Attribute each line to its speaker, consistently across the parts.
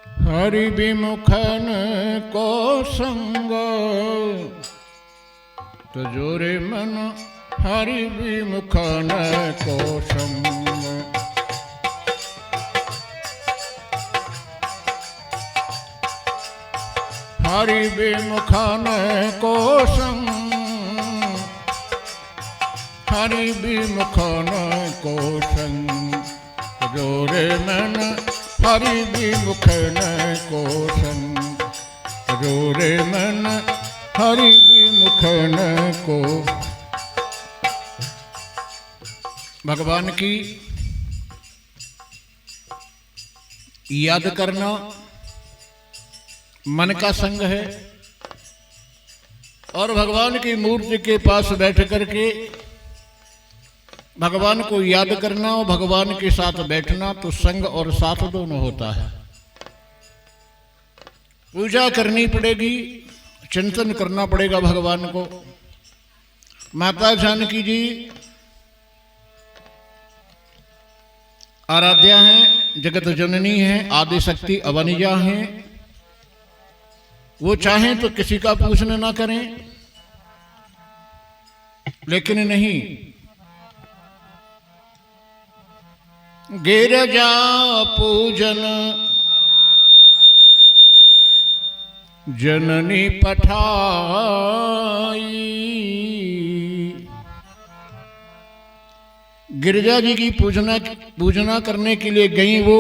Speaker 1: हरि विमुखन को संग तजोरे मन हरि विमुखन को संग। हरि विमुखन को संग हरि विमुखन को संग तजोरे मन हरि विमुखन को संग तजोरे मन हरि विमुखन को। भगवान की याद करना मन का संग है और भगवान की मूर्ति के पास बैठ करके भगवान को याद करना और भगवान के साथ बैठना तो संग और साथ दोनों होता है। पूजा करनी पड़ेगी, चिंतन करना पड़ेगा भगवान को। माता जानकी जी आराध्या हैं, जगत जननी हैं, आदि शक्ति अवनिजा हैं। वो चाहें तो किसी का पूजन ना करें, लेकिन नहीं, गिरजा पूजन जननी पठाई। गिरजा जी की पूजना करने के लिए गई वो,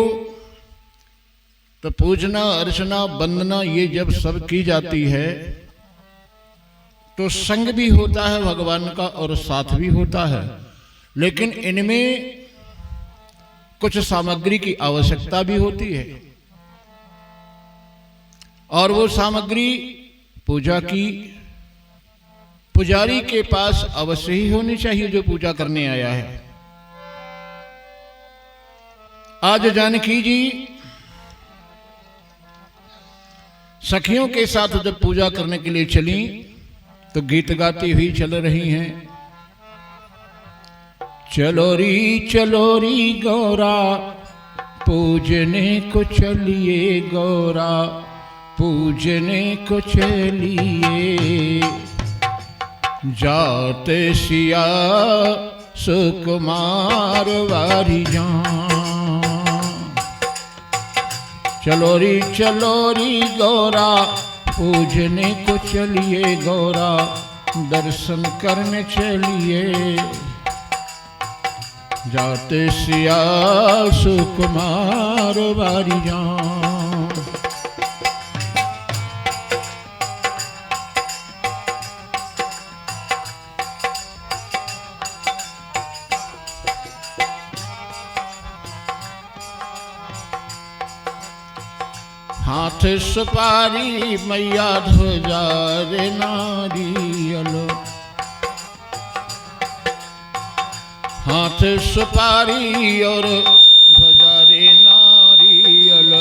Speaker 1: तो पूजना अर्चना वंदना ये जब सब की जाती है तो संग भी होता है भगवान का और साथ भी होता है, लेकिन इनमें कुछ सामग्री की आवश्यकता भी होती है और वो सामग्री पूजा की पुजारी के पास अवश्य ही होनी चाहिए जो पूजा करने आया है। आज जानकी जी सखियों के साथ जब पूजा करने के लिए चली तो गीत गाती हुई चल रही हैं। चलो री गौरा पूजने को चलिए, गौरा पूजने को चलिए, जाते सिया सुकुमार वारी जान। चलो री गौरा पूजने को चलिए, गौरा दर्शन करने चलिए, जाते सिया सुकुमार वारी जान। हाथ सुपारी मैया ध्वजा रे नारियल, हाथ सुपारी और ध्वजा रे नारियल,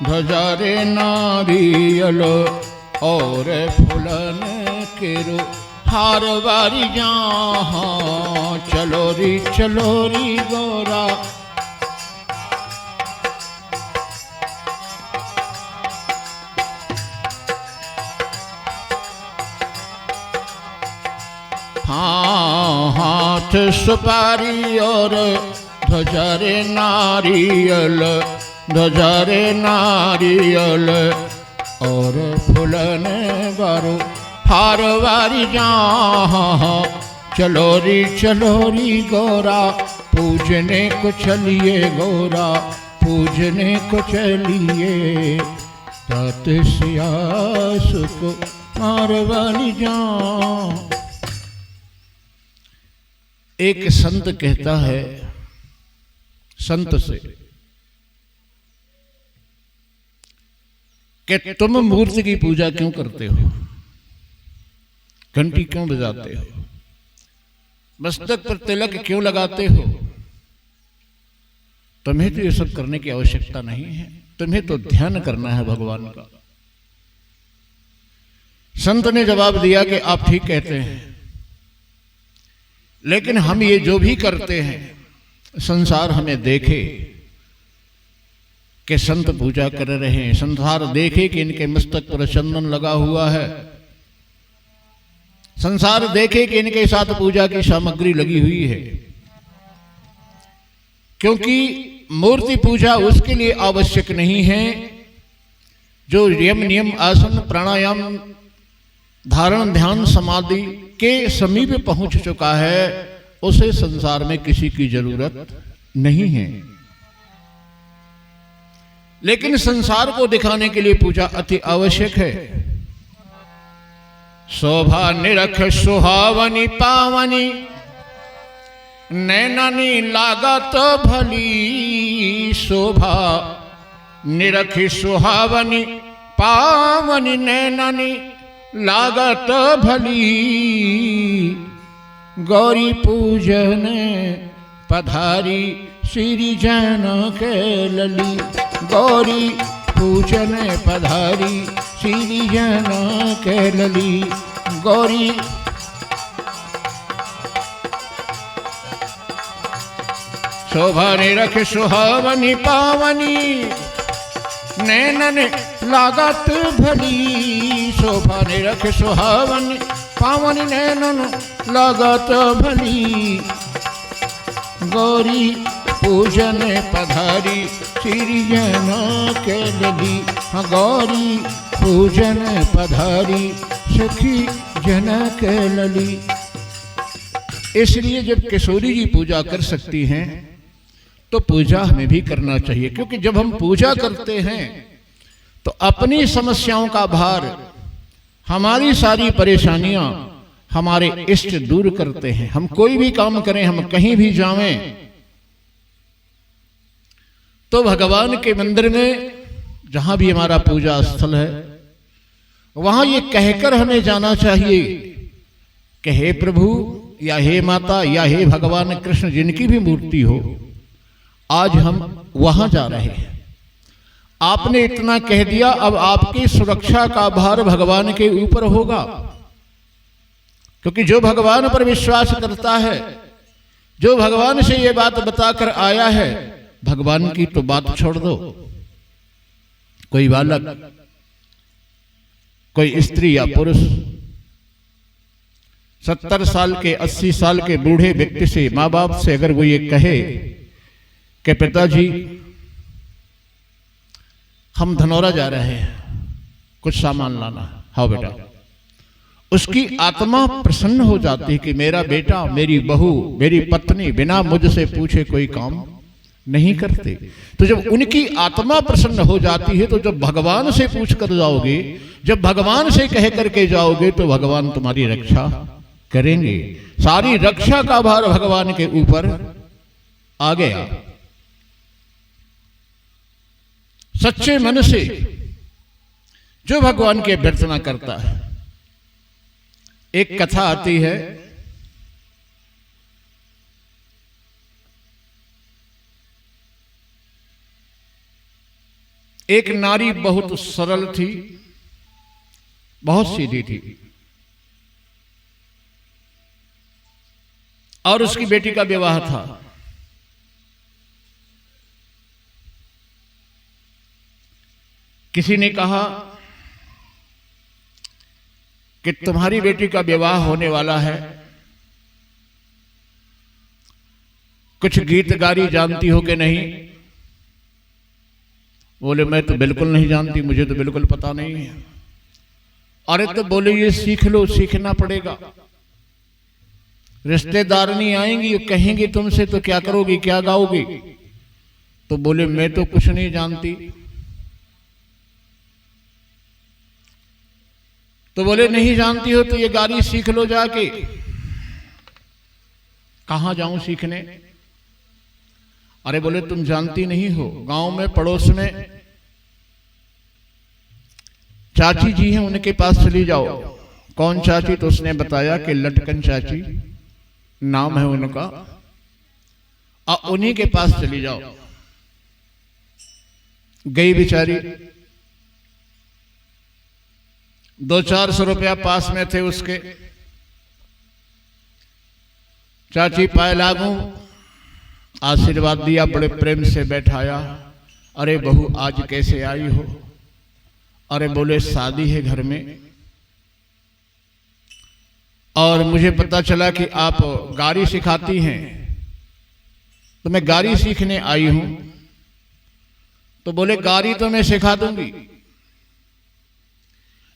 Speaker 1: ध्वजा रे नारियल और फूलन केरो हार वारी जहाँ। चलो री गौरा हाथ सुपारी और ध्वजा रे नारियल, ध्वजा रे नारियल और फूलन वारो हार वारी जहाँ। चलो री गौरा पूजने को चलिए, गौरा पूजने को चलिए, तात सिया सुकुमार वारी जहाँ। एक संत कहता है संत से कि तुम मूर्ति की पूजा क्यों करते हो, घंटी क्यों बजाते हो, मस्तक पर तिलक क्यों लगाते हो? तुम्हें तो ये सब करने की आवश्यकता नहीं है, तुम्हें तो ध्यान करना है भगवान का। संत ने जवाब दिया कि आप ठीक कहते हैं, लेकिन हम ये जो भी करते हैं संसार हमें देखे, कि संत पूजा कर रहे हैं, संसार देखे कि इनके मस्तक पर चंदन लगा हुआ है, संसार देखे कि इनके साथ पूजा की सामग्री लगी हुई है। क्योंकि मूर्ति पूजा उसके लिए आवश्यक नहीं है जो यम नियम आसन प्राणायाम धारण ध्यान समाधि के समीप पहुंच चुका है, उसे संसार में किसी की जरूरत नहीं है। लेकिन संसार को दिखाने के लिए पूजा अति आवश्यक है। शोभा निरख सुहावनी पावनी, नैननी लागत भली। शोभा निरख सुहावनी पावनी, नैननी लागत भली। गौरी पूजन पधारी श्री जन के लली। गौरी पूजन पधारी श्री जन के लली। गौरी शोभा निरख सुहावनी पावनी, नैनन लागत भली। शोभा निरख सुहावनी पावनी, नैनन लागत भली। गौरी पूजन पधारी श्री जन के लली। हाँ, गौरी पूजन पधारी सखी जन के लली। इसलिए जब किशोरी जी पूजा कर सकती हैं तो पूजा हमें भी करना चाहिए। क्योंकि जब हम पूजा करते हैं तो अपनी समस्याओं का भार, हमारी सारी परेशानियां हमारे इष्ट दूर करते हैं। हम कोई भी काम करें, हम कहीं भी जाएं तो भगवान के मंदिर में जहां भी हमारा पूजा स्थल है वहां ये कहकर हमें जाना चाहिए कि हे प्रभु या हे माता या हे भगवान कृष्ण, जिनकी भी मूर्ति हो, आज हम वहां जा रहे हैं। आपने इतना कह दिया, अब आपकी सुरक्षा का भार भगवान के ऊपर होगा। क्योंकि जो भगवान पर विश्वास करता है, जो भगवान से ये बात बताकर आया है, भगवान की तो बात छोड़ दो। कोई बालक, कोई स्त्री या पुरुष 70 साल के 80 साल के बूढ़े व्यक्ति से, माँ बाप से अगर वो ये कहे कि पिताजी हम धनौरा जा रहे हैं, कुछ सामान लाना। हाँ बेटा, उसकी आत्मा प्रसन्न हो जाती है कि मेरा बेटा, मेरी बहू, मेरी पत्नी बिना मुझसे पूछे कोई काम नहीं करते। तो जब उनकी आत्मा प्रसन्न हो जाती है तो जब भगवान से पूछ कर जाओगे, जब भगवान से कह करके जाओगे तो भगवान तुम्हारी रक्षा करेंगे। सारी रक्षा का भार भगवान के ऊपर आ गया। सच्चे मन से जो भगवान की अभ्यर्थना करता है। एक कथा आती है, एक नारी बहुत सरल थी, बहुत सीधी थी, और उसकी बेटी का विवाह था। किसी ने कहा कि तुम्हारी बेटी का विवाह होने वाला है, कुछ गीत गारी जानती हो कि नहीं? बोले मैं तो बिल्कुल नहीं जानती, मुझे तो बिल्कुल पता नहीं है। अरे तो बोले ये सीख लो, सीखना पड़ेगा। रिश्तेदार नहीं आएंगी, कहेंगे तुमसे तो क्या करोगी, क्या गाओगी? तो बोले मैं तो कुछ नहीं जानती। तो बोले नहीं जानती हो तो ये गाली सीख लो जाके। कहां जाऊं सीखने? अरे बोले तुम जानती नहीं हो, गांव में पड़ोस में चाची जी हैं, उनके पास चली जाओ। कौन चाची? तो उसने बताया कि लटकन चाची नाम है उनका, और उन्हीं के पास चली जाओ। गई बेचारी, 200-400 रुपया पास में थे उसके। चाची पाए लागू, आशीर्वाद दिया, बड़े प्रेम से बैठाया, अरे बहू आज कैसे आई हो? अरे बोले शादी है घर में और मुझे पता चला कि आप गाड़ी सिखाती हैं, तो मैं गाड़ी सीखने आई हूं। तो बोले गाड़ी तो मैं सिखा दूंगी,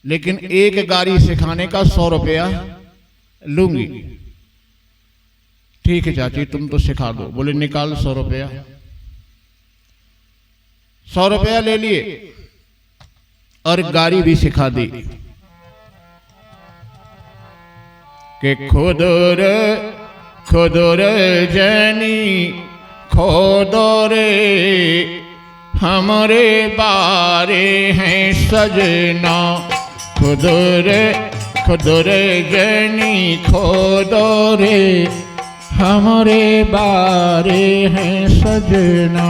Speaker 1: लेकिन एक गाड़ी सिखाने का 100 रुपया लूंगी। ठीक है चाची तुम तो सिखा दो। बोले निकाल 100 रुपया। 100 रुपया ले लिए और गाड़ी भी सिखा दी कि खुदर खुदर जनी खोदरे हमारे बारे हैं सजना। खुदर खुदर जनी खोदरे हमारे बारे हैं सजना।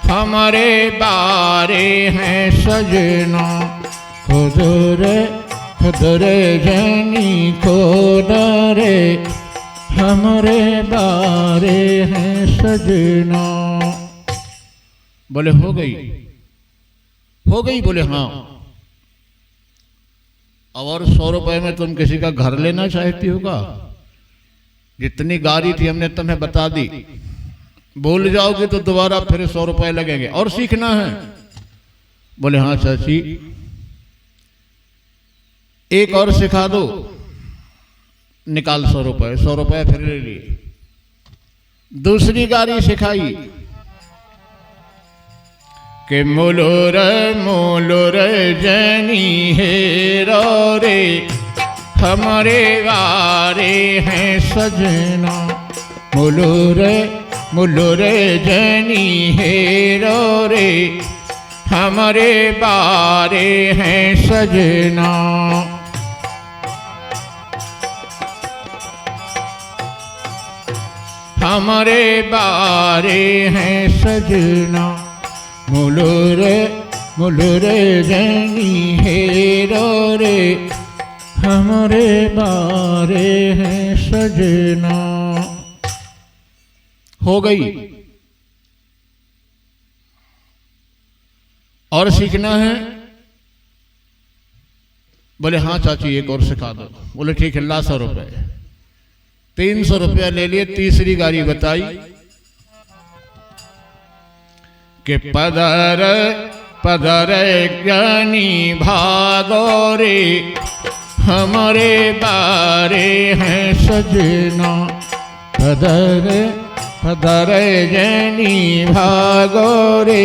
Speaker 1: हमारे बारे हैं सजना। खुदरे खुदरे जनी खोदरे हमारे बारे हैं सजना। बोले हो गई? हो गई? बोले हाँ। और 100 रुपए में तुम किसी का घर लेना चाहती होगा? जितनी गाड़ी थी हमने तुम्हें बता दी, बोल जाओगे तो दोबारा फिर 100 रुपए लगेंगे। और सीखना है? बोले हाँ चाची एक और सिखा दो। निकाल 100 रुपए। 100 रुपए फिर ले लिए। दूसरी गाड़ी सिखाई कि मुलोर मुलोर जनी हेरो रे हमारे बारे हैं सजना। मुलोर मुलोर जनी हेरो रे हमारे बारे हैं सजना। हमारे बारे हैं सजना। मुलोर मुलोर जनी हेरो रे हमारे बारे हैं सजना। हो गई? और सीखना है? बोले हाँ चाची एक और सिखा दो। बोले ठीक है ला 100 रुपए। 300 रुपया ले लिए। तीसरी गाड़ी बताई कि पदर पदर ज्ञानी भागो रे हमारे बारे हैं सजना। पदर पदर जनी भागो रे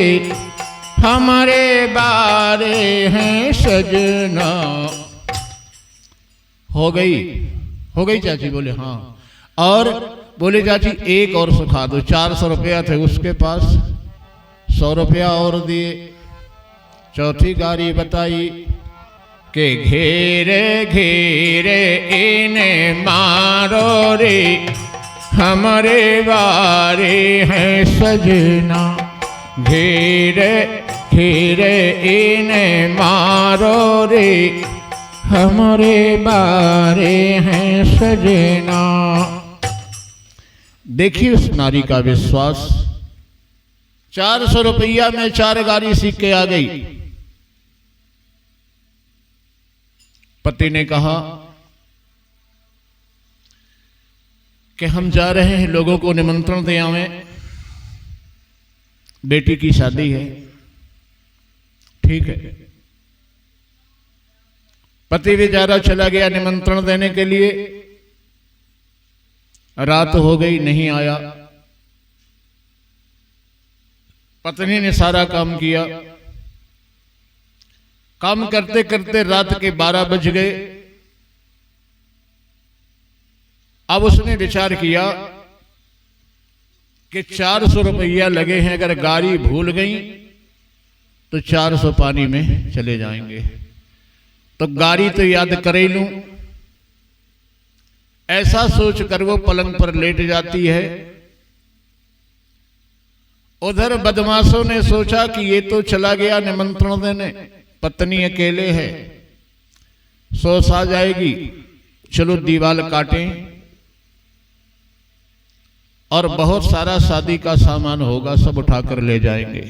Speaker 1: हमारे बारे हैं सजना। हो गई? हो गई चाची? बोले हाँ। और बोले चाची एक और सिखा दो। 400 रुपया थे उसके पास, 100 रुपया और दिए। चौथी गाड़ी बताई कि घेरे घेरे इन्हें मारो रे हमारे बारे हैं सजना। घेरे घेरे इन्हें मारो रे हमारे बारे हैं सजना। देखिए उस नारी का विश्वास। 400 रुपया में 4 गाड़ी सीख के आ गई। पति ने कहा कि हम जा रहे हैं, लोगों को निमंत्रण दे आवें, बेटी की शादी है। ठीक है। पति बेचारा चला गया निमंत्रण देने के लिए। रात हो गई, नहीं आया। पत्नी ने सारा काम किया। काम करते करते रात के 12 बज गए। अब उसने विचार किया कि 400 रुपया लगे हैं, अगर गाड़ी भूल गई तो 400 पानी में चले जाएंगे, तो गाड़ी तो याद कर ही लूं। ऐसा सोचकर वो पलंग पर लेट जाती है। उधर बदमाशों ने सोचा कि ये तो चला गया निमंत्रण देने, पत्नी अकेले है, सोच आ जाएगी, चलो दीवार काटें। और बहुत सारा शादी का सामान होगा, सब उठाकर ले जाएंगे।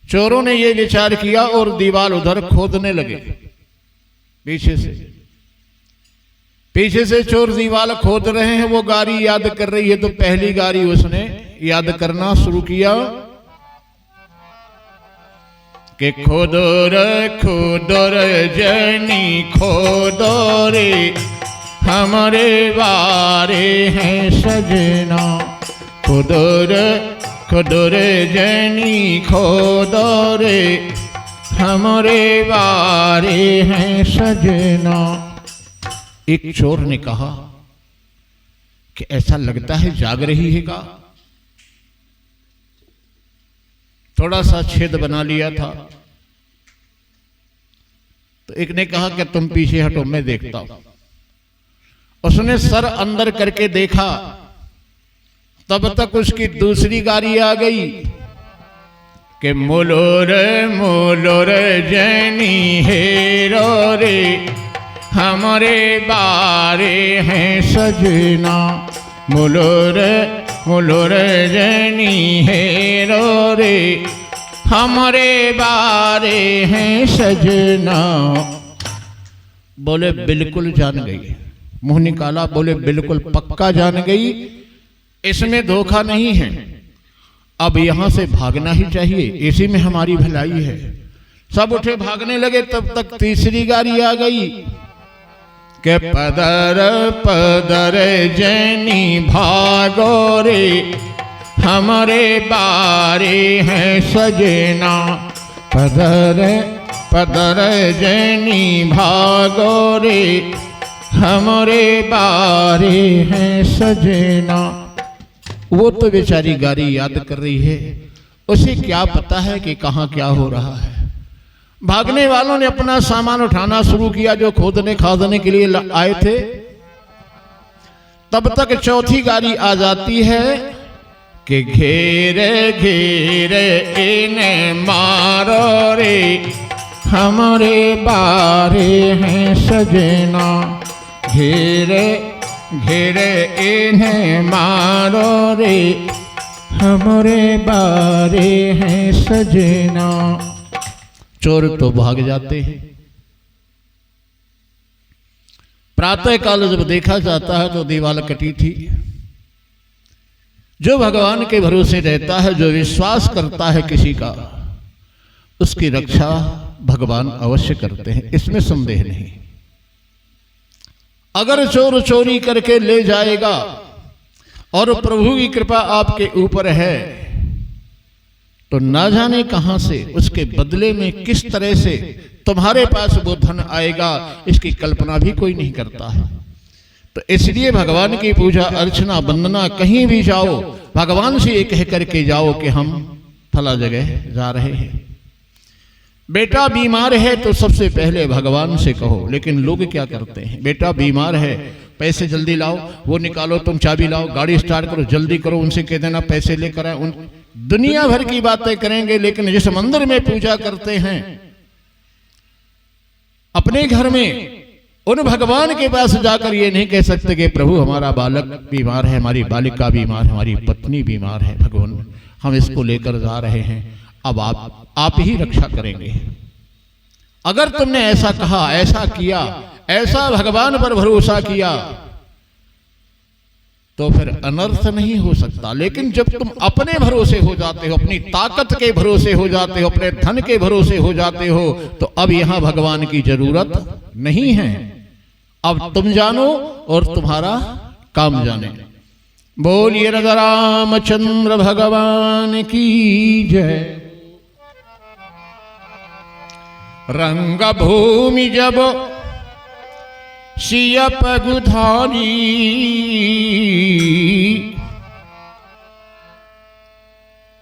Speaker 1: चोरों ने ये विचार किया और दीवार उधर खोदने लगे। पीछे से चोर दीवार खोद रहे हैं, वो गाड़ी याद कर रही है, तो पहली गाड़ी उसने याद करना शुरू किया कि खोदो रे जनी खोदो रे, हमारे बारे हैं सजना। खोदो रे जनी खोदो रे, हमारे बारे हैं सजना। एक चोर ने कहा कि ऐसा लगता है जाग रही है का। थोड़ा सा छेद बना लिया था, तो एक ने कहा कि तुम पीछे हटो, मैं देखता हूं। उसने सर अंदर करके देखा, तब तक उसकी दूसरी गाड़ी आ गई कि मोलो रे जैनी हेरो रे, हमारे बारे हैं सजना। मोलो रे जैनी हेरो रे, हमारे बारे हैं सजना। बोले बिल्कुल जान गई, मुंह निकाला, बोले बिल्कुल पक्का जान गई, इसमें धोखा नहीं है। अब यहां से भागना ही चाहिए, इसी में हमारी भलाई है। सब उठे भागने लगे, तब तक तीसरी गाड़ी आ गई के पदर जैनी भागो रे, हमारे बारे हैं सजना। पदर जैनी भागो रे, हमारे बारे हैं सजना। वो तो बेचारी गाड़ी याद कर रही है, उसे क्या पता है कि कहाँ क्या हो रहा है। भागने वालों ने अपना सामान उठाना शुरू किया जो खोदने खादने के लिए आए थे। तब तक चौथी गाड़ी आ जाती है कि घेरे इन्हें मारो रे, हमारे बारे हैं सजना। घेरे इन्हें मारो रे, हमारे बारे हैं सजना। चोर तो भाग जाते हैं। प्रातः काल जब देखा जाता है तो दीवार कटी थी। जो भगवान के भरोसे रहता है, जो विश्वास करता है किसी का, उसकी रक्षा भगवान अवश्य करते हैं, इसमें संदेह नहीं। अगर चोर चोरी करके ले जाएगा और प्रभु की कृपा आपके ऊपर है, तो ना जाने कहां से उसके बदले में किस तरह से तुम्हारे पास वो धन आएगा, इसकी कल्पना भी कोई नहीं करता है। तो इसलिए भगवान की पूजा अर्चना वंदना, कहीं भी जाओ भगवान से ये कह करके जाओ कि हम फला जगह जा रहे हैं। बेटा बीमार है तो सबसे पहले भगवान से कहो, लेकिन लोग क्या करते हैं, बेटा बीमार है, पैसे जल्दी लाओ, वो निकालो, तुम चाबी लाओ, गाड़ी स्टार्ट करो, जल्दी करो, उनसे कह देना पैसे लेकर आए। दुनिया भर की बातें करेंगे, लेकिन जिस मंदिर में पूजा करते हैं अपने घर में, उन भगवान के पास जाकर ये नहीं कह सकते कि प्रभु हमारा बालक बीमार है, हमारी बालिका बीमार है, हमारी पत्नी बीमार है, भगवान हम इसको लेकर जा रहे हैं, अब आप ही रक्षा करेंगे। अगर तुमने ऐसा कहा, ऐसा किया, ऐसा भगवान पर भरोसा किया, तो फिर अनर्थ नहीं हो सकता। लेकिन जब तुम अपने भरोसे हो जाते हो, अपनी ताकत के भरोसे हो जाते हो, अपने धन के भरोसे हो जाते हो, तो अब यहां भगवान की जरूरत नहीं है। अब तुम जानो और तुम्हारा काम जाने। बोलिए राजा रामचंद्र भगवान की जय। रंग भूमि जब सिया पगुधारी,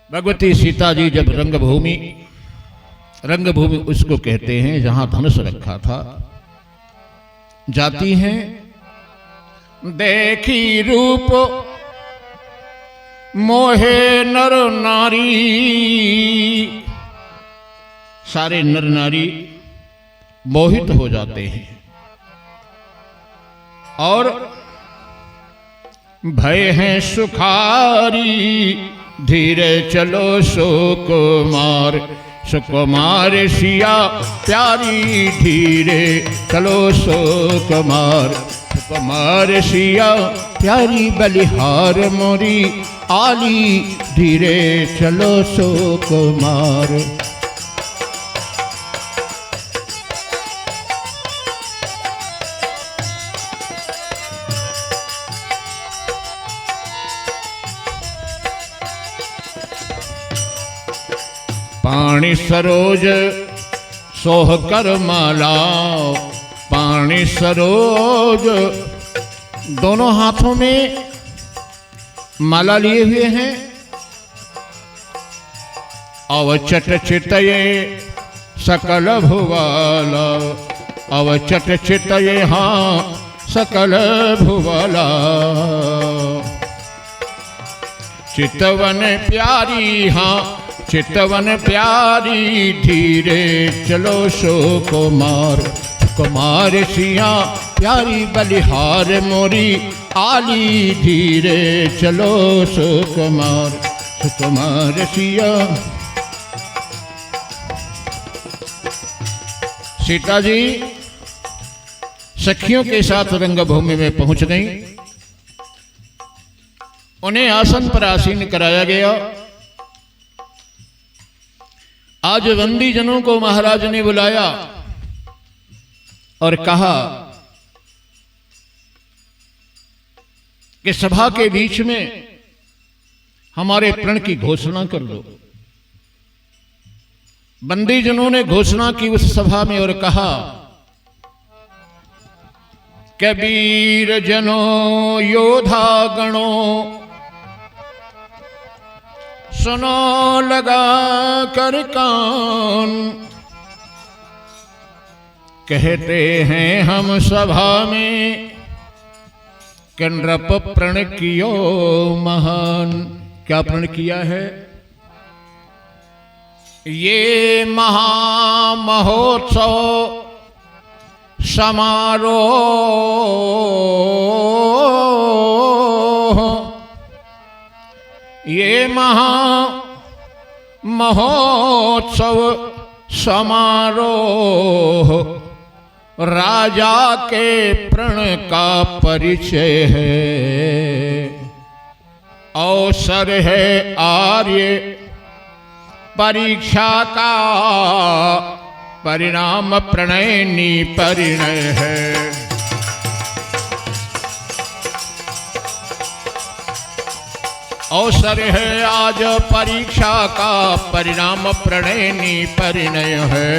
Speaker 1: भगवती सीता जी जब रंगभूमि उसको कहते हैं जहां धनुष रखा था, जाती हैं, देखी रूप मोहे नर नारी, सारे नर नारी मोहित हो जाते हैं और भय हैं सुखारी, धीरे चलो सुकुमार। सुकुमार सिया प्यारी, धीरे चलो सुकुमार। सुकुमार सिया प्यारी, बलिहार मोरी आली, धीरे चलो सुकुमार। पाणी सरोज सोह कर माला, पाणी सरोज, दोनों हाथों में माला लिए हुए हैं। अवचट चितये सकल भुवाला, अवचट चितये हाँ सकल भुवाला। चितवन प्यारी हाँ चितवन प्यारी, धीरे चलो सुकुमार। कुमार सिया प्यारी, बलिहार मोरी आली, धीरे चलो सुकुमार। सुकुमार सिया। सीता जी सखियों के साथ रंगभूमि में पहुंच गई। उन्हें आसन पर आसीन कराया गया। आज बंदी जनों को महाराज ने बुलाया और कहा कि सभा के बीच में हमारे प्रण की घोषणा कर दो। बंदी जनों ने घोषणा की उस सभा में और कहा, कबीर जनों योद्धा गणों, सुनो लगा कर कान। कहते हैं हम सभा में, कि नृप प्रण कियो महान। क्या प्रण किया है? ये महामहोत्सव समारोह, ये महोत्सव समारोह राजा के प्रण का परिचय है। अवसर है आर्य परीक्षा का, परिणाम प्रणयनी परिणय है। अवसर है आज परीक्षा का, परिणाम प्रणयनी परिणय है।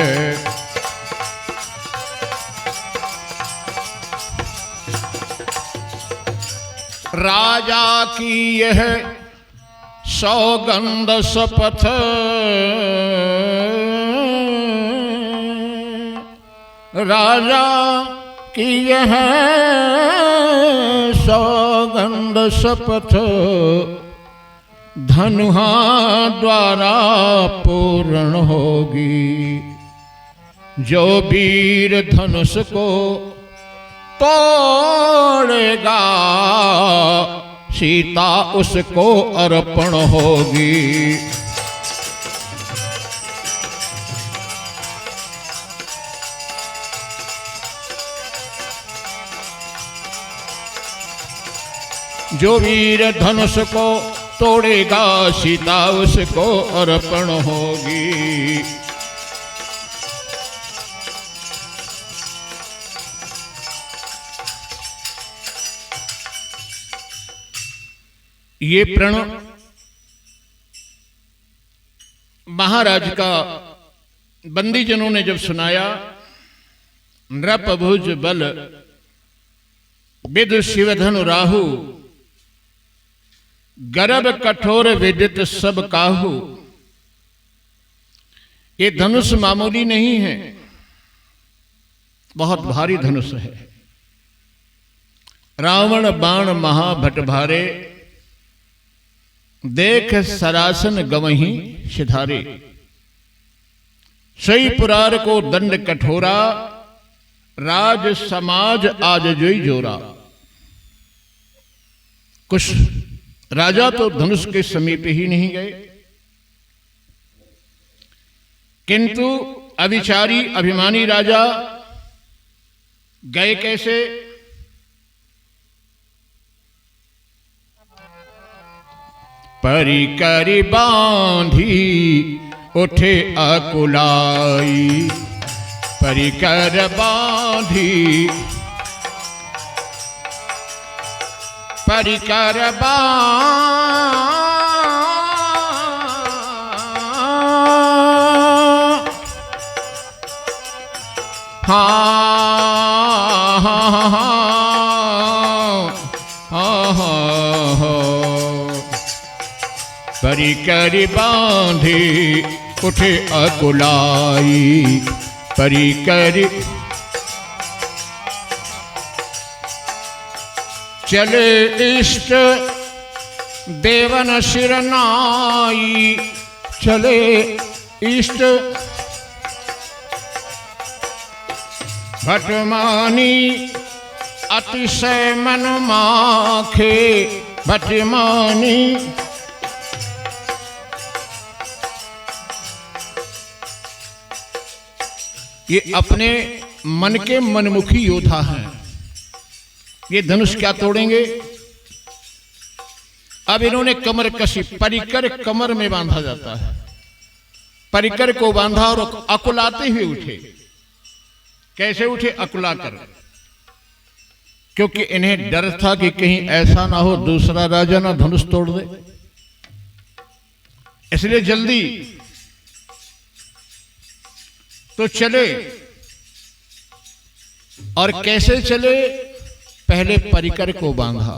Speaker 1: राजा की यह सौगंध शपथ, राजा की यह सौगंध शपथ, धनुहा द्वारा पूर्ण होगी। जो वीर धनुष को तोड़ेगा, सीता उसको अर्पण होगी। जो वीर धनुष को तोड़ेगा, सीता उसको अर्पण होगी। ये प्रण महाराज का बंदीजनों ने जब सुनाया, नृप भुज बल विद शिवधनु राहु, गर्भ कठोर विदित सब काहू। ये धनुष मामूली नहीं है, बहुत भारी धनुष है। रावण बाण महाभट भारे, देख सरासन गवहीं सिधारे। सही पुरार को दंड कठोरा, राज समाज आज जोई जोरा। कुछ राजा तो धनुष के समीप ही नहीं गए, किंतु अविचारी अभिमानी राजा गए कैसे? परिकर बांधी उठे अकुलाई, परिकर बांधी परिकर परिकर बांधे उठे अकुलाई, परिकर चले इष्ट देवन सिरनाई, चले इष्ट भटमानी अतिशय मन माखे, भटमानी ये अपने मन के मनमुखी योद्धा हैं। ये धनुष क्या तोड़ेंगे? अब इन्होंने कमर कसी, परिकर कमर में बांधा जाता है, परिकर को बांधा और अकुलाते हुए उठे। कैसे उठे? अकुलाकर, क्योंकि इन्हें डर था कि कहीं ऐसा ना हो दूसरा राजा ना धनुष तोड़ दे, इसलिए जल्दी तो चले। और कैसे चले? पहले परिकर को बांधा।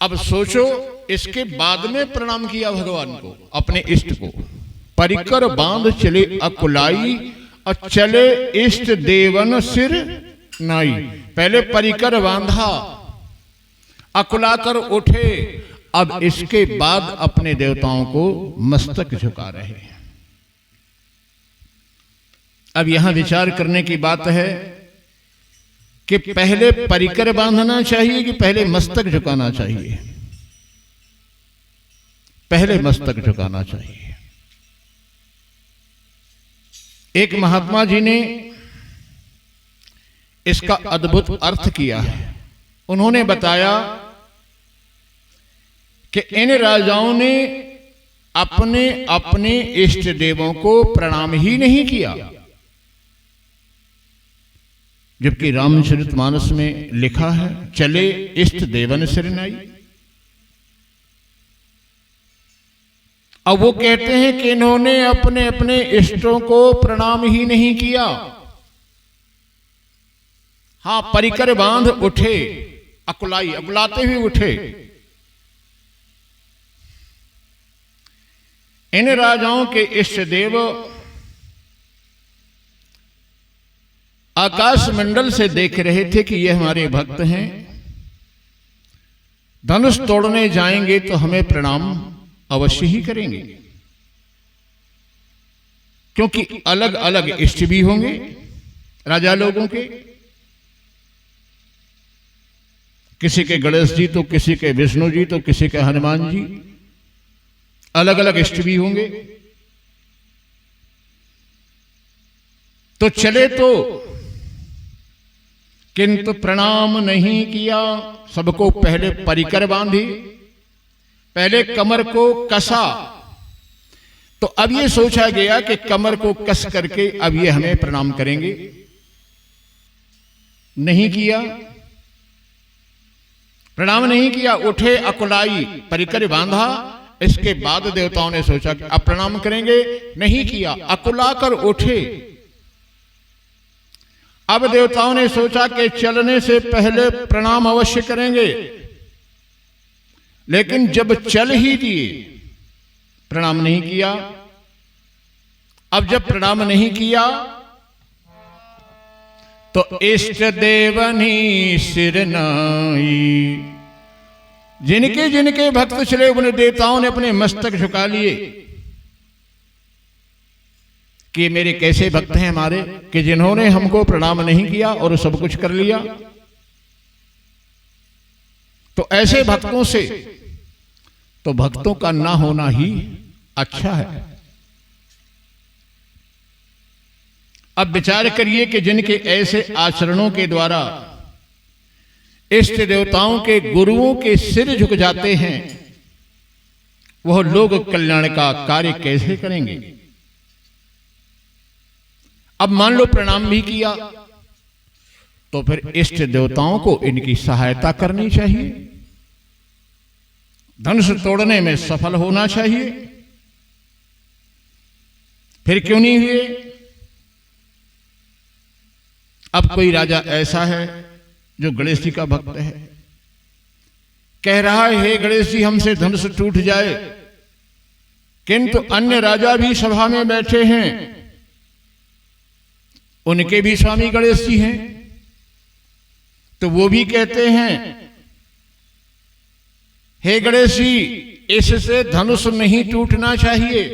Speaker 1: अब सोचो, इसके बाद में प्रणाम किया भगवान को, अपने इष्ट को। परिकर बांध चले अकुलाई और चले इष्ट देवन सिर नाई। पहले परिकर बांधा, अकुलाकर उठे, अब इसके बाद अपने देवताओं को मस्तक झुका रहे हैं। अब यहां विचार करने की बात है कि पहले परिकर बांधना चाहिए कि पहले मस्तक झुकाना चाहिए? पहले मस्तक झुकाना चाहिए। एक महात्मा जी ने इसका अद्भुत अर्थ किया है। उन्होंने बताया कि इन राजाओं ने अपने अपने इष्ट देवों को प्रणाम ही नहीं किया, जबकि रामचरितमानस में लिखा है चले इष्ट देवन सिरनाई। अब वो कहते हैं कि इन्होंने अपने अपने इष्टों को प्रणाम ही नहीं किया। हां, परिकर बांध उठे, अकुलाई, अकुलाते हुए उठे। इन राजाओं के इष्ट देव आकाश मंडल से देख रहे थे कि ये हमारे भक्त हैं, धनुष तोड़ने जाएंगे तो हमें प्रणाम अवश्य ही करेंगे, क्योंकि अलग अलग इष्ट भी होंगे राजा लोगों के। किसी के गणेश जी तो किसी के विष्णु जी तो किसी के हनुमान जी, अलग अलग इष्ट भी होंगे। तो चले तो, किंतु प्रणाम नहीं किया। सबको पहले परिकर बांधी, पहले कमर को कसा। तो अब ये सोचा गया कि कमर को कस करके अब ये हमें प्रणाम करेंगे। नहीं किया, प्रणाम नहीं किया, उठे अकुलाई, परिकर बांधा। इसके बाद देवताओं ने सोचा कि अब प्रणाम करेंगे, नहीं किया, अकुला कर उठे। अब देवताओं ने सोचा कि चलने से पहले प्रणाम अवश्य करेंगे, लेकिन जब चल ही दिए प्रणाम नहीं किया। अब जब प्रणाम नहीं किया तो इष्ट देवनी सिर नाई। जिनके जिनके भक्त चले उन देवताओं ने अपने मस्तक झुका लिए कि मेरे कैसे भक्त हैं हमारे कि जिन्होंने हमको प्रणाम नहीं किया और सब कुछ कर लिया। तो ऐसे भक्तों से तो भक्तों का ना होना ही अच्छा है। अब विचार करिए कि जिनके ऐसे आचरणों के द्वारा इष्ट देवताओं के गुरुओं के सिर झुक जाते हैं, वह लोग कल्याण का कार्य कैसे करेंगे। अब मान लो प्रणाम भी किया तो फिर इष्ट देवताओं को इनकी सहायता करनी चाहिए, धनुष तोड़ने में सफल होना चाहिए। फिर क्यों नहीं हुए। अब कोई राजा ऐसा है जो गणेश जी का भक्त है, कह रहा है हे गणेश जी हमसे धनुष टूट जाए, किंतु अन्य राजा भी सभा में बैठे हैं, उनके भी स्वामी गणेश जी हैं, तो वो भी कहते हैं हे गणेश जी इससे धनुष नहीं टूटना चाहिए,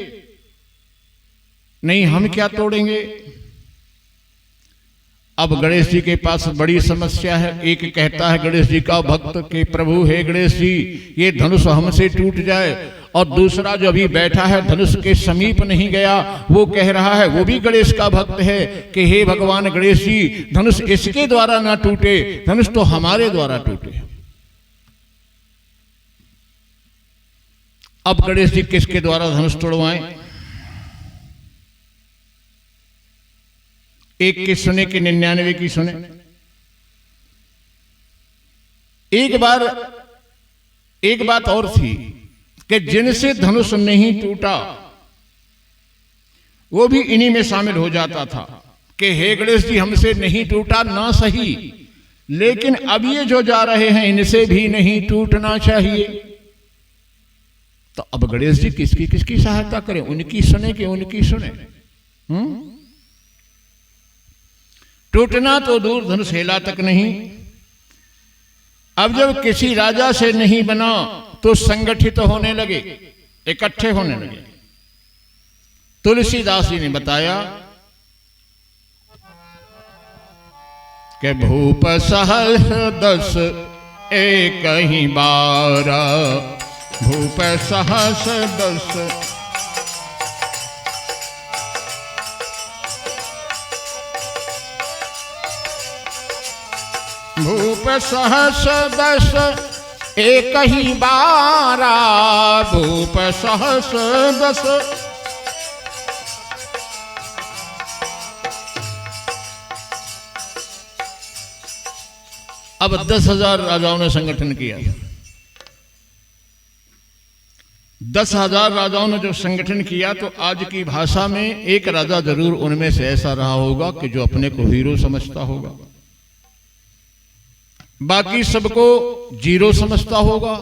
Speaker 1: नहीं हम क्या तोड़ेंगे। अब गणेश जी के पास बड़ी समस्या है। एक कहता है गणेश जी का भक्त के प्रभु हे गणेश जी ये धनुष हमसे टूट जाए, और दूसरा जो अभी बैठा है धनुष के समीप नहीं गया, वो कह रहा है, वो भी गणेश का भक्त है कि हे भगवान गणेश जी धनुष इसके द्वारा ना टूटे, धनुष तो हमारे द्वारा टूटे। अब गणेश जी किसके द्वारा धनुष तोड़वाएं। एक की सुने कि 99 की सुने। एक बात और थी कि जिनसे धनुष नहीं टूटा वो भी इन्हीं में शामिल हो जाता था कि हे गणेश जी हमसे नहीं टूटा ना सही, लेकिन अब ये जो जा रहे हैं इनसे भी नहीं टूटना चाहिए। तो अब गणेश जी किसकी किसकी सहायता करें, उनकी सुने कि उनकी सुने। टूटना तो दूर धनुष हिला तक नहीं। अब जब किसी राजा से नहीं बना तो संगठित होने लगे, इकट्ठे होने लगे। तुलसीदास जी ने बताया कि भूप सहस 10 एक ही 12, भूप सहस 10 भूप सहस 10 एक ही 12, भूप सहस 10। अब 10,000 राजाओं ने संगठन किया। 10,000 राजाओं ने जो संगठन किया तो आज की भाषा में एक राजा जरूर उनमें से ऐसा रहा होगा कि जो अपने को हीरो समझता होगा, बाकी सबको जीरो समझता होगा।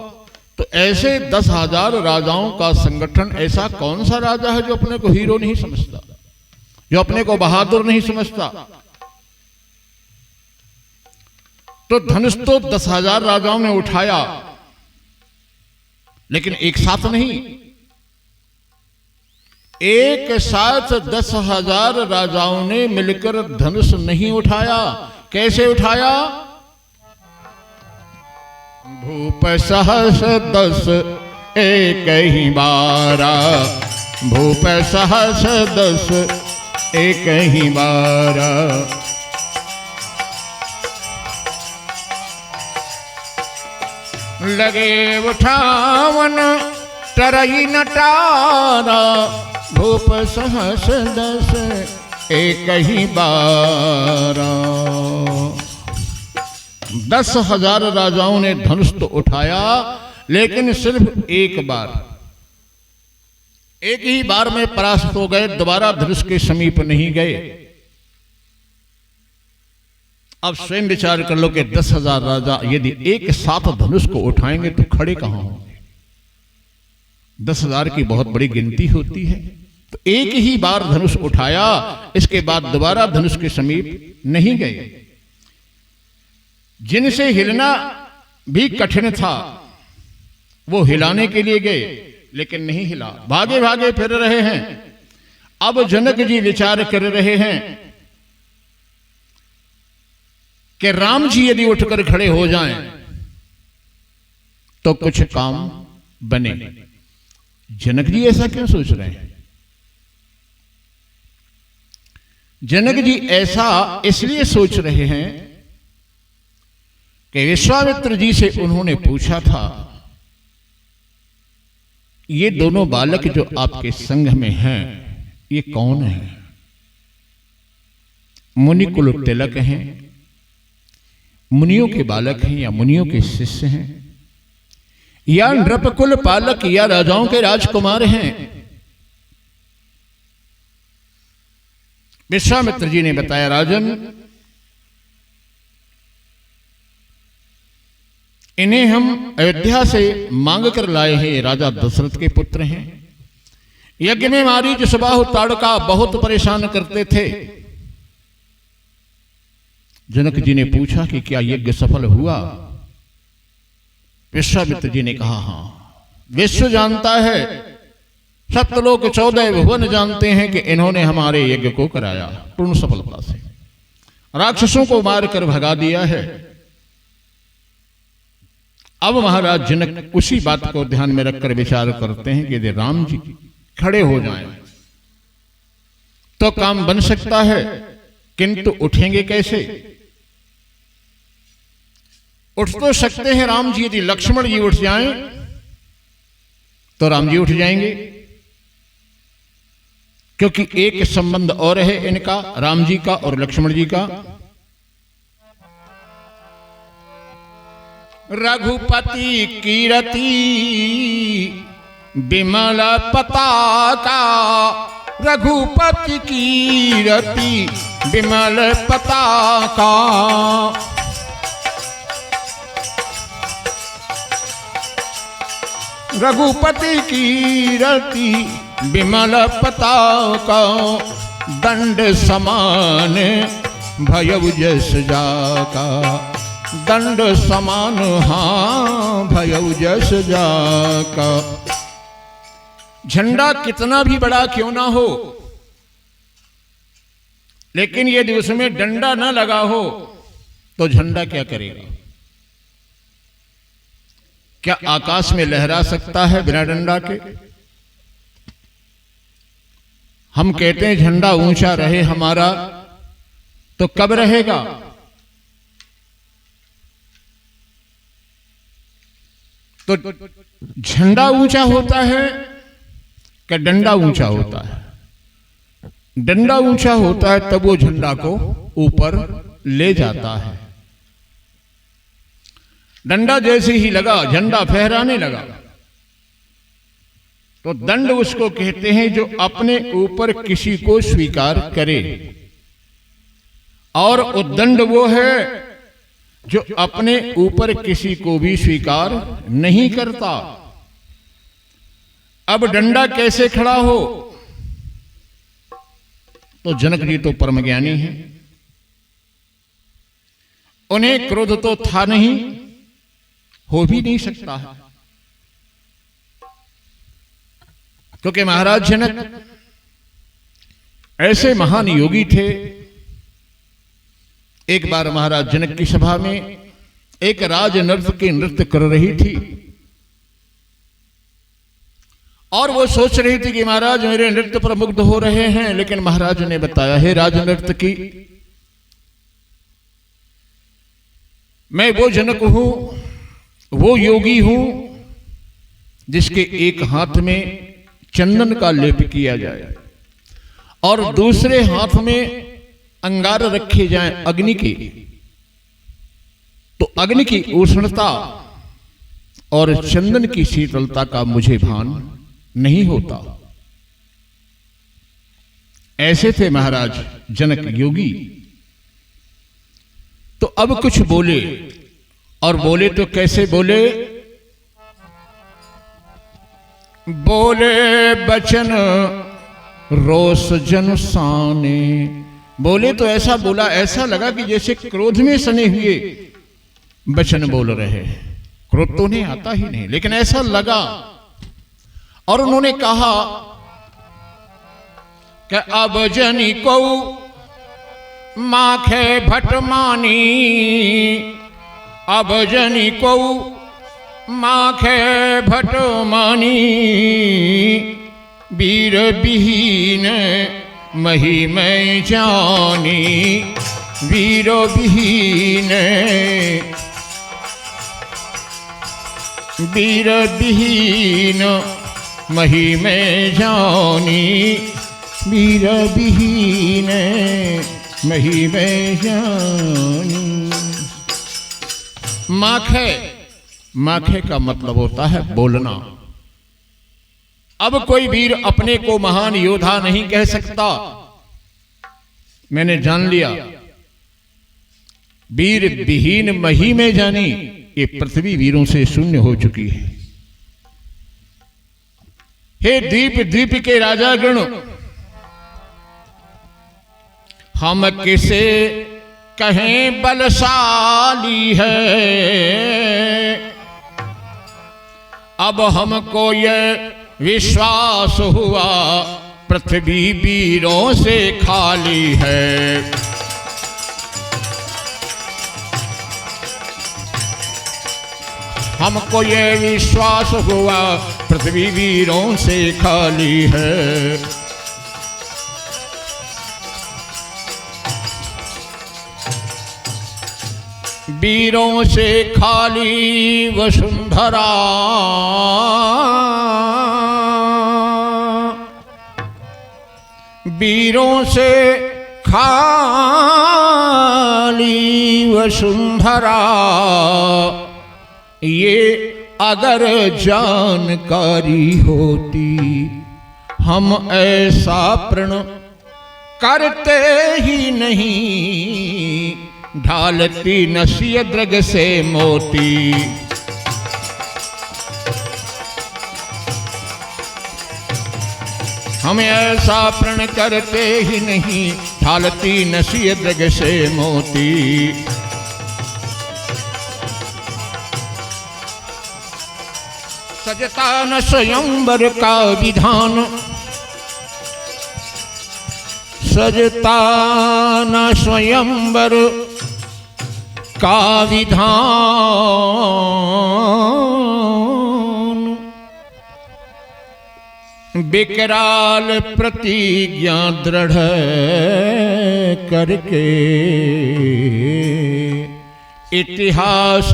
Speaker 1: तो ऐसे 10,000 राजाओं का संगठन, ऐसा कौन सा राजा है जो अपने को हीरो नहीं समझता, जो अपने को बहादुर नहीं समझता। तो धनुष तो 10,000 राजाओं ने उठाया, लेकिन एक साथ नहीं, एक साथ 10,000 राजाओं ने मिलकर धनुष नहीं उठाया। कैसे उठाया। भूप सहस 10 एक ही 12, भूप सहस 10 एक ही 12। लगे उठावन तरई नटारा, भूप सहस 10 एक ही 12। 10,000 राजाओं ने धनुष तो उठाया, लेकिन सिर्फ एक ही बार में परास्त हो गए, दोबारा धनुष के समीप नहीं गए। अब स्वयं विचार कर लो कि 10,000 राजा यदि एक साथ धनुष को उठाएंगे तो खड़े कहां होंगे। 10,000 की बहुत बड़ी गिनती होती है। तो एक ही बार धनुष उठाया, इसके बाद दोबारा धनुष के समीप नहीं गए। जिनसे हिलना भी कठिन था वो हिलाने के लिए गए, लेकिन नहीं हिला, भागे भागे फिर रहे हैं। अब जनक जी विचार कर रहे हैं कि राम जी यदि उठकर खड़े हो जाएं तो कुछ काम बने। जनक जी ऐसा क्यों सोच रहे हैं? जनक जी ऐसा इसलिए सोच रहे हैं कि विश्वामित्र जी से उन्होंने पूछा था, ये दोनों बालक जो आपके संग में हैं, ये कौन है? मुनि कुल तिलक हैं, मुनियों के बालक हैं या मुनियों के शिष्य हैं, या नृपकुल पालक या राजाओं के राजकुमार हैं? विश्वामित्र जी ने बताया, राजन, इन्हें हम अयोध्या से मांग कर लाए हैं, राजा दशरथ के पुत्र हैं। यज्ञ में मारीच सुबाहु ताड़का बहुत परेशान करते थे। जनक जी ने पूछा कि क्या यज्ञ सफल हुआ? विश्वामित्र जी ने कहा, हां, विश्व जानता है, सप्तलोक 14 भुवन जानते हैं कि इन्होंने हमारे यज्ञ को कराया पूर्ण सफलता से, राक्षसों को मारकर भगा दिया है। अब महाराज जनक उसी बात को ध्यान में रखकर विचार करते हैं कि यदि राम जी खड़े हो जाएं तो काम बन सकता है, किंतु उठेंगे कैसे? उठ तो सकते हैं राम जी, यदि लक्ष्मण जी उठ जाएं तो राम जी उठ जाएंगे, क्योंकि एक संबंध और है इनका, राम जी का और लक्ष्मण जी का। रघुपति कीरति बिमल पताका, रघुपति कीरति बिमल पताका, रघुपति कीरति बिमल पताका, दंड समान भयउ जस जाका, दंड समान हां भयउ जस जाका। झंडा कितना भी बड़ा क्यों ना हो, लेकिन यदि उसमें डंडा ना लगा हो तो झंडा क्या करेगा? क्या आकाश में लहरा सकता है बिना डंडा के? हम कहते हैं झंडा ऊंचा रहे हमारा, तो कब रहेगा? तो झंडा ऊंचा होता है कि डंडा ऊंचा होता है? डंडा ऊंचा होता है तब वो झंडा को ऊपर ले जाता है। डंडा जैसे ही लगा, झंडा फहराने लगा, तो दंड उसको कहते हैं जो अपने ऊपर किसी को स्वीकार करे, और उद्दंड वो है जो अपने ऊपर किसी को भी स्वीकार नहीं करता। अब डंडा कैसे खड़ा हो? तो जनक जी तो परम ज्ञानी हैं, उन्हें क्रोध तो था नहीं, हो भी नहीं सकता है, क्योंकि महाराज जनक ऐसे महान योगी थे। एक बार महाराज जनक की सभा में एक राज नर्तकी नृत्य कर रही थी, और वो सोच रही थी कि महाराज मेरे नृत्य पर मुग्ध हो रहे हैं, लेकिन महाराज ने बताया, हे राज नर्तकी, मैं वो जनक हूं, वो योगी हूं जिसके एक हाथ में चंदन का लेप किया जाए और दूसरे हाथ में अंगार रखे जाएं अग्नि की, तो अग्नि की उष्णता और चंदन की शीतलता का मुझे भान नहीं होता। ऐसे थे महाराज जनक योगी। तो अब कुछ बोले, और बोले तो कैसे बोले? बोले बचन रोष जन साने। बोले तो ऐसा बोला, ऐसा लगा कि जैसे क्रोध में सने हुए वचन बोल रहे। क्रोध तो नहीं आता ही नहीं, लेकिन ऐसा लगा। और उन्होंने कहा कि अब जनी को माखे भट मानी, अब जनी को माखे भटो मानी वीर विहीन महिमय जानी वीरो विहीन वीर विहीन महिमय जानी वीर विहीन महिमय जानी। माखे, माखे का मतलब होता है बोलना। अब कोई वीर अपने को महान योद्धा नहीं कह सकता। मैंने जान लिया वीर विहीन मही में जानी, ये पृथ्वी वीरों से शून्य हो चुकी है। हे द्वीप द्वीप के राजा गण, हम किसे कहें बलशाली है, अब हमको यह विश्वास हुआ पृथ्वी वीरों से खाली है। हमको यह विश्वास हुआ पृथ्वी वीरों से खाली है। वीरों से खाली वसुंधरा, वीरों से खाली वसुंधरा, ये अगर जानकारी होती हम ऐसा प्रण करते ही नहीं, ढालती नसीय द्रग से मोती। हम ऐसा प्रण करते ही नहीं, ढालती नसीय द्रग से मोती। सजता न स्वयंवर का विधान, सजता न स्वयंवर का विधान, विकराल प्रतिज्ञा दृढ़ करके इतिहास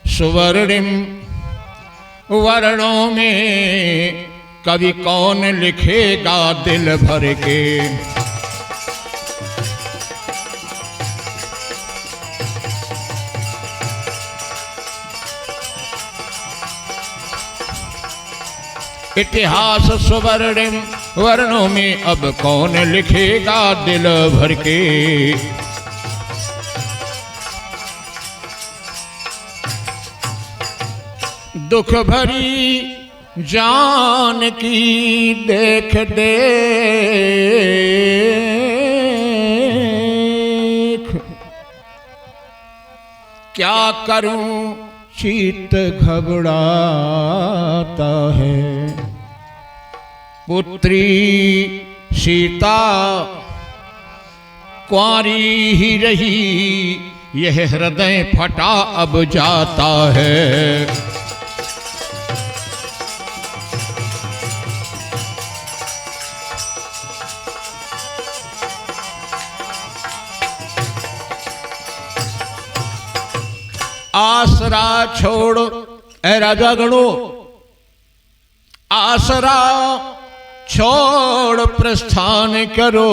Speaker 1: सुवर्णिम वर्णों में कवि कौन लिखेगा दिल भर के। इतिहास सुवर्णिम वर्णों में अब कौन लिखेगा दिल भर के। दुख भरी जान की देख देख, क्या करूं शीत घबराता है। पुत्री सीता कुंवारी ही रही, यह हृदय फटा अब जाता है। आसरा छोड़ ए राजा गणो, आसरा छोड़ प्रस्थान करो।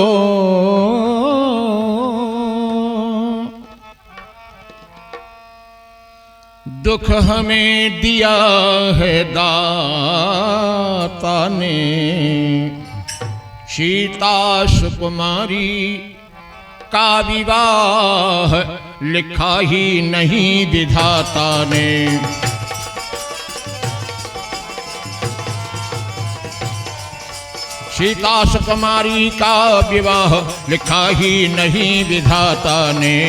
Speaker 1: दुख हमें दिया है दाता ने, सीता सुकुमारी का विवाह लिखा ही नहीं विधाता ने। सीता सुकुमारी का विवाह लिखा ही नहीं विधाता ने।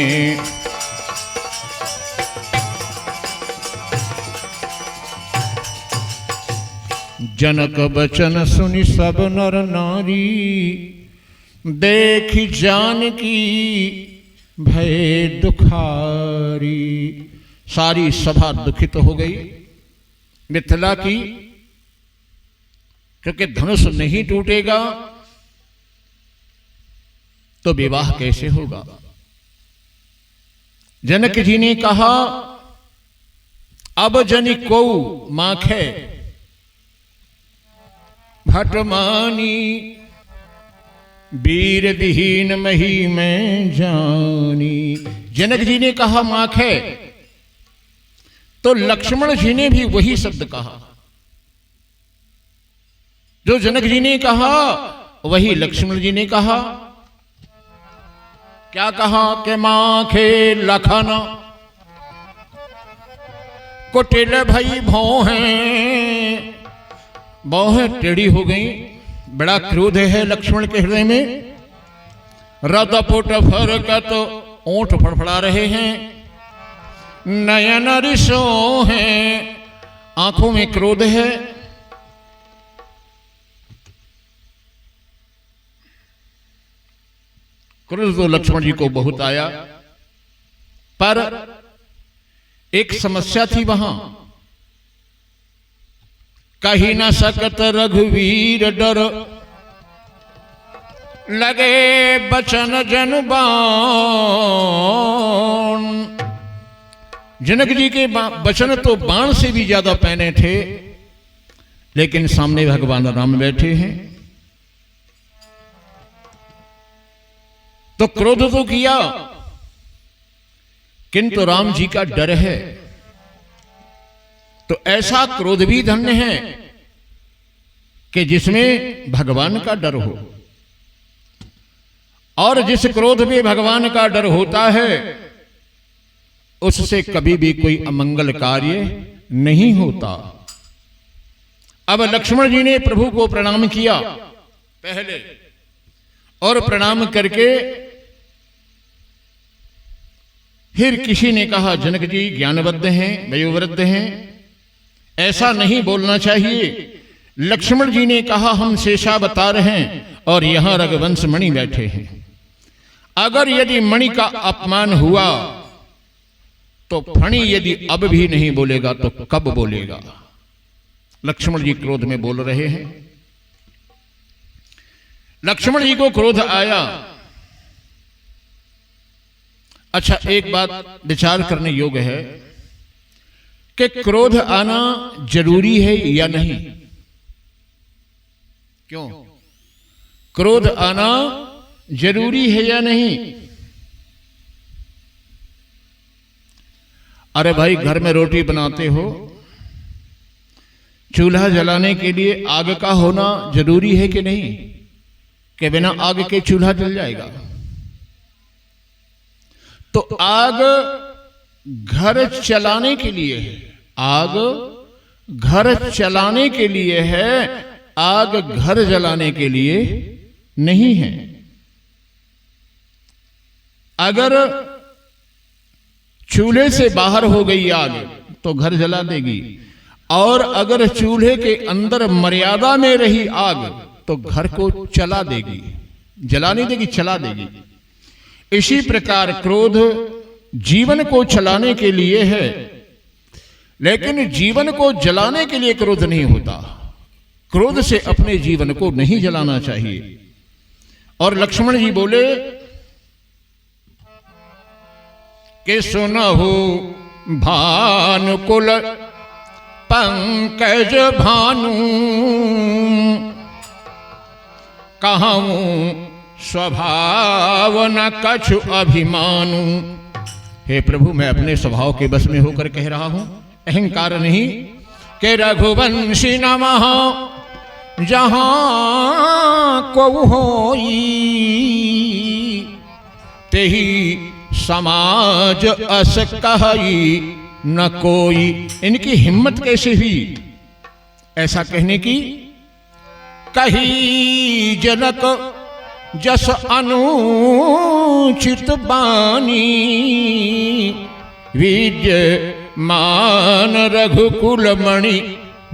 Speaker 1: जनक बचन सुनि सब नर नारी, देख जानकी भय दुखारी। सारी सभा दुखित हो गई। मिथिला की, क्योंकि धनुष नहीं टूटेगा तो विवाह कैसे होगा। जनक जी ने कहा अब जनि को माखे भटमानी, वीर विहीन मही में जानी। जनक जी ने कहा माखे, तो लक्ष्मण जी ने भी वही शब्द कहा। जो जनक जी ने कहा वही लक्ष्मण जी ने कहा। क्या कहा कि माखे लखन कुटिल भई भौहें, भौहें टेढ़ी हो गई, बड़ा क्रोध है लक्ष्मण के हृदय में। रदपुट फरकत ओंठ फड़फड़ा रहे हैं, नयन रिसो हैं, आंखों में क्रोध है। क्रोध तो लक्ष्मण जी को बहुत आया, पर एक समस्या थी वहां। कही न सकत रघुवीर डर, लगे बचन जन बाण। जनक जी के बचन तो बाण से भी ज्यादा पैने थे, लेकिन सामने भगवान राम बैठे हैं तो क्रोध तो किया, किंतु राम जी का डर है। तो ऐसा क्रोध भी धन्य है कि जिसमें भगवान का डर हो, और जिस क्रोध में भगवान का डर होता है उससे कभी भी कोई अमंगल कार्य नहीं होता। अब लक्ष्मण जी ने प्रभु को प्रणाम किया पहले, और प्रणाम करके फिर किसी ने कहा जनक जी ज्ञानवद्ध हैं, वयोवृद्ध हैं, ऐसा नहीं बोलना चाहिए। लक्ष्मण जी ने कहा हम शेषावतार हैं और यहां रघुवंश मणि बैठे हैं, अगर यदि मणि का अपमान हुआ तो फणी यदि अब भी नहीं बोलेगा तो कब बोलेगा। लक्ष्मण जी क्रोध में बोल रहे हैं। लक्ष्मण जी को क्रोध आया। अच्छा, एक बात विचार करने योग्य है कि क्रोध आना जरूरी है या नहीं। क्यों क्रोध आना जरूरी है या नहीं? अरे भाई, घर में रोटी बनाते हो, चूल्हा जलाने के लिए आग का होना जरूरी है कि नहीं? कि बिना आग के चूल्हा जल जाएगा। तो आग घर चलाने के लिए है, आग घर चलाने के लिए है, आग घर जलाने के लिए नहीं है। अगर चूल्हे से बाहर हो गई आग तो घर जला देगी, और अगर चूल्हे के अंदर मर्यादा में रही आग तो घर को चला देगी, जला नहीं देगी, चला देगी। इसी प्रकार क्रोध जीवन को चलाने के लिए है, लेकिन जीवन को जलाने के लिए क्रोध नहीं होता। क्रोध से अपने जीवन को नहीं जलाना चाहिए। और लक्ष्मण जी बोले कि सुनहु भानुकुल पंकज भानु, कहूं स्वभाव न कछु अभिमानु। हे प्रभु, मैं अपने स्वभाव के बस में होकर कह रहा हूं, अहंकार नहीं। कि रघुवंशी नमः जहां को होई, तेही समाज अस कहई न कोई। इनकी हिम्मत कैसे हुई ऐसा कहने की? कही जनक जस अनुचित बानी, विजय मान रघुकुल मणि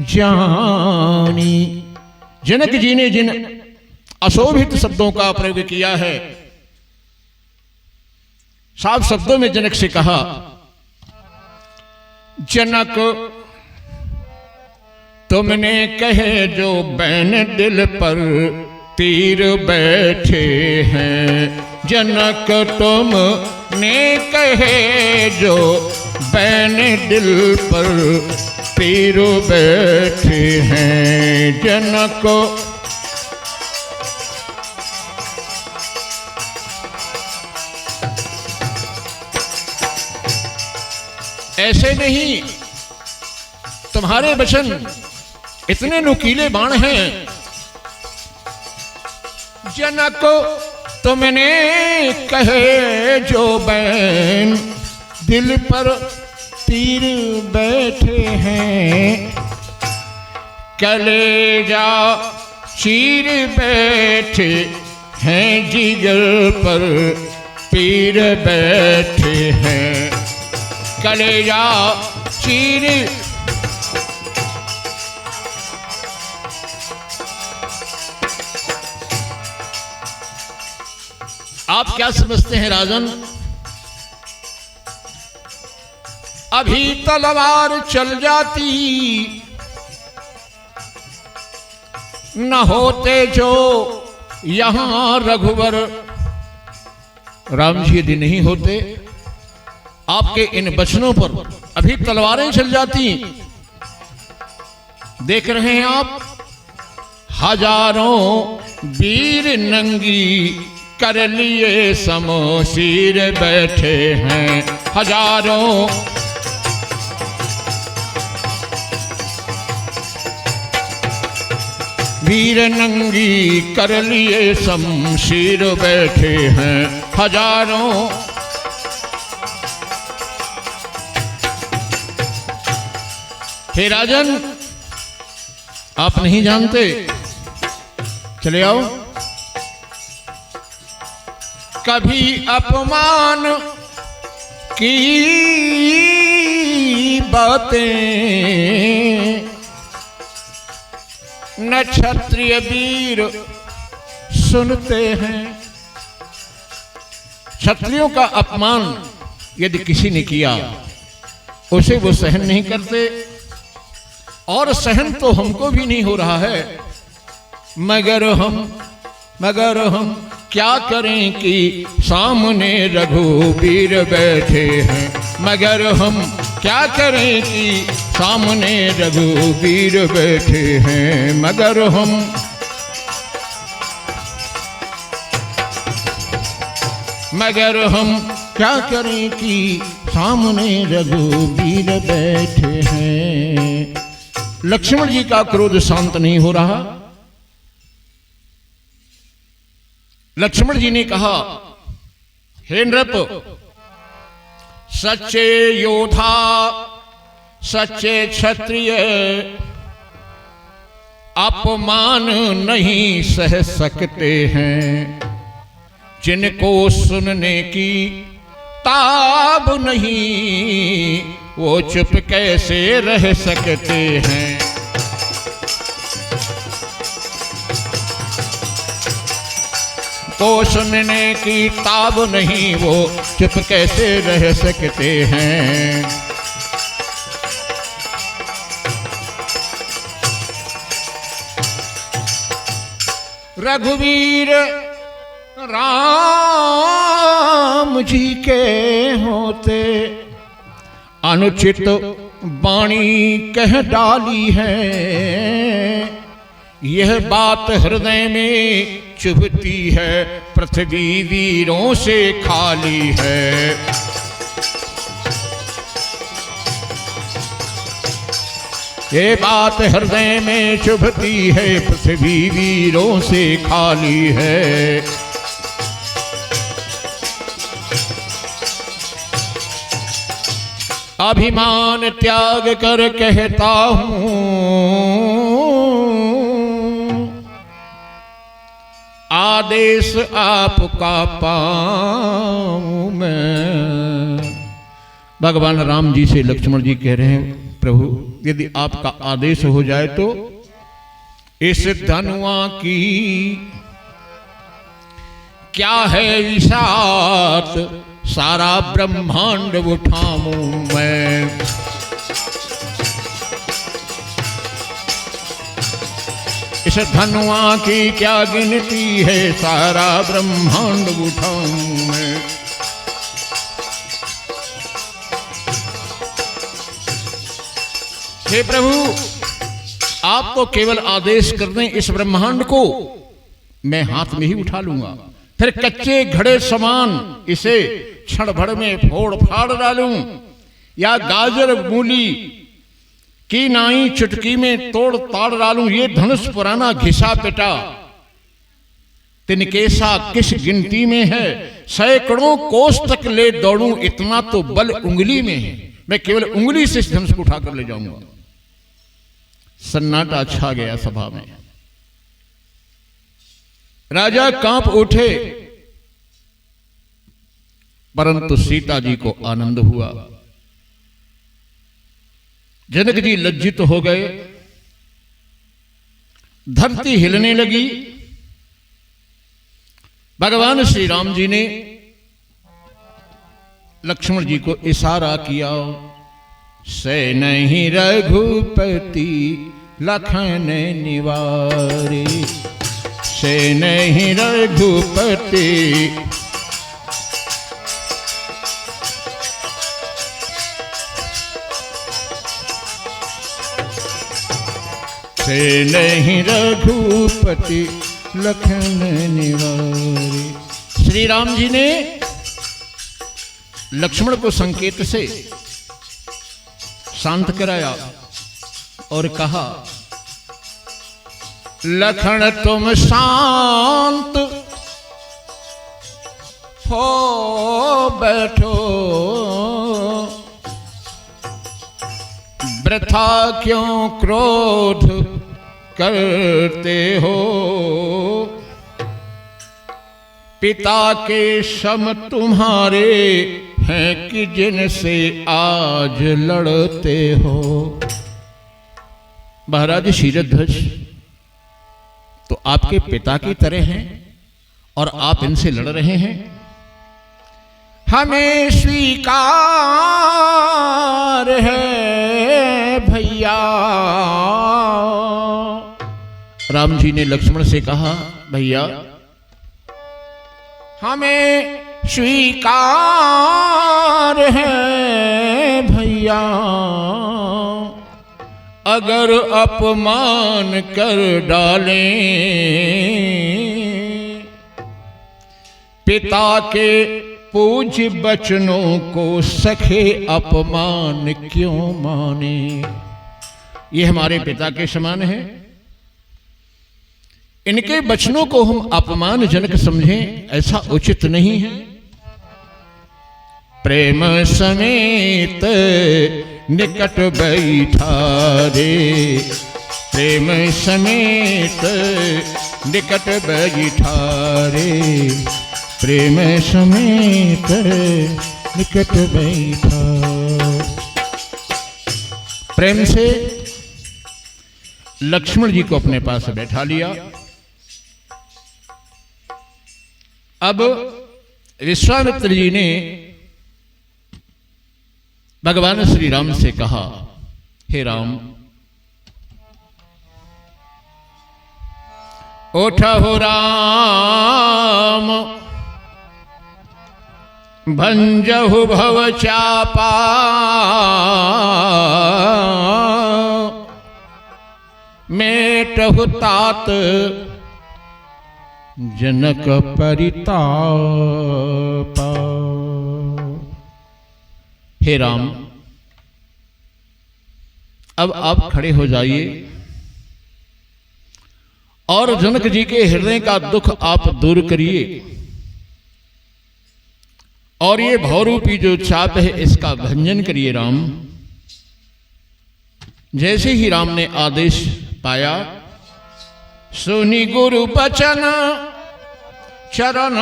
Speaker 1: जानी। जनक जी ने जिन अशोभित शब्दों का प्रयोग किया है, साफ शब्दों में जनक से कहा, जनक तुमने कहे जो बैन दिल पर तीर बैठे हैं। जनक तुमने कहे जो बैन दिल पर तीर बैठे हैं। जनक ऐसे नहीं, तुम्हारे वचन इतने नुकीले बाण हैं। जनक तुमने कहे जो बैन दिल पर तीर बैठे हैं। कलेजा चीर बैठे हैं, जिगर पर पीर बैठे हैं। कलेजा चीर आप क्या समझते हैं राजन? अभी तलवार चल जाती न होते जो यहां रघुवर। राम जी यदि नहीं होते आपके इन वचनों पर अभी तलवारें चल जाती। देख रहे हैं आप, हजारों वीर नंगी कर लिए समशीर बैठे हैं। हजारों वीर नंगी कर लिए शमशीर बैठे हैं। हजारों हे राजन, आप नहीं जानते, चले आओ। कभी अपमान की बातें न क्षत्रिय वीर सुनते हैं। क्षत्रियों का अपमान यदि किसी ने किया उसे वो सहन नहीं करते, और सहन तो हमको भी नहीं हो रहा है। मगर हम क्या करें कि सामने रघुवीर बैठे हैं। मगर हम क्या करें कि सामने रघुवीर बैठे हैं। मगर हम क्या करें कि सामने रघुवीर बैठे हैं। लक्ष्मण जी का क्रोध शांत नहीं हो रहा। लक्ष्मण जी ने कहा, हे नृप, सच्चे योद्धा सच्चे क्षत्रिय अपमान नहीं सह सकते हैं। जिनको सुनने की ताब नहीं वो चुप कैसे रह सकते हैं। को सुनने की ताब नहीं वो चुप कैसे रह सकते हैं। रघुवीर राम जी के होते अनुचित वाणी कह डाली है। यह बात हृदय में चुभती है, पृथ्वी वीरों से खाली है। ये बात हृदय में चुभती है, पृथ्वी वीरों से खाली है। अभिमान त्याग कर कहता हूं, आदेश आपका पाऊं मैं। भगवान राम जी से लक्ष्मण जी कह रहे हैं, प्रभु यदि आपका आदेश हो जाए तो इस धनुआ की क्या है विषात, सारा ब्रह्मांड उठाऊं मैं। इस धनुआ की क्या गिनती है, सारा ब्रह्मांड उठाऊं मैं। हे प्रभु, आप तो केवल आदेश कर दें, इस ब्रह्मांड को मैं हाथ में ही उठा लूंगा, फिर कच्चे घड़े समान इसे क्षण भर में फोड़ फाड़ डालूं, या गाजर मूली की नाई चुटकी में तोड़ ताड़ डालूं। ये धनुष पुराना घिसा पिटा तिनकेसा किस गिनती में है, सैकड़ों कोस तक ले दौड़ूं, इतना तो बल उंगली में है, मैं केवल उंगली से इस धनुष को उठाकर ले जाऊंगा। सन्नाटा छा गया सभा में। राजा कांप उठे, परंतु सीता जी को आनंद हुआ। जनक जी लज्जित हो गए, धरती हिलने लगी। भगवान श्री राम जी ने लक्ष्मण जी को इशारा किया, से नहीं रघुपति लखन निवारे, से नहीं रघुपति से नहीं रघुपति लखन निवारे। श्री राम जी ने लक्ष्मण को संकेत से शांत कराया और कहा, लखन तुम शांत हो बैठो, वृथा क्यों क्रोध करते हो, पिता के सम तुम्हारे हैं कि जिनसे आज लड़ते हो। महाराज शीरध्वज तो आपके पिता की तरह हैं और आप इनसे लड़ रहे हैं। हमें स्वीकार है भैया। राम जी ने लक्ष्मण से कहा, भैया हमें स्वीकार है भैया, अगर अपमान कर डालें पिता के पूज्य बचनों को, सखे अपमान क्यों माने। ये हमारे पिता के समान है, इनके बचनों को हम अपमानजनक समझें, ऐसा उचित नहीं है। प्रेम समेत निकट बैठा रे, प्रेम समेत निकट बैठा रे, प्रेम समेत निकट बैठा। प्रेम से लक्ष्मण जी को अपने पास बैठा लिया। अब विश्वामित्र जी ने भगवान श्री राम से कहा, हे राम, उठो राम, भंजहु भव चापा, मेटहु तात जनक परितापा। हे राम, अब आप खड़े हो जाइए और जनक जी के हृदय का दुख आप दूर करिए, और ये भवरूपी जो चाप है इसका भंजन करिए। राम, जैसे ही राम ने आदेश पाया, सुनी गुरु बचन चरण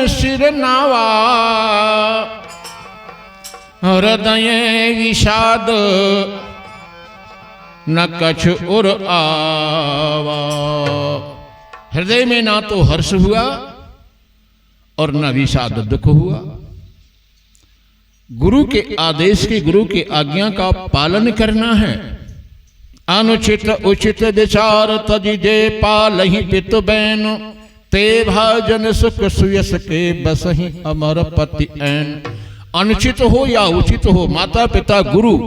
Speaker 1: सिर नावा, हृदय विषाद न कछ उर आवा। हृदय में ना तो हर्ष हुआ और न विषाद दुख हुआ। गुरु के आदेश के, गुरु के आज्ञा का पालन करना है, अनुचित उचित विचार तजि जे पालहि पितु बैन, ते भाजन सुख सुयस के बसहि अमर पति ऐन। अनुचित हो या उचित हो, माता पिता गुरु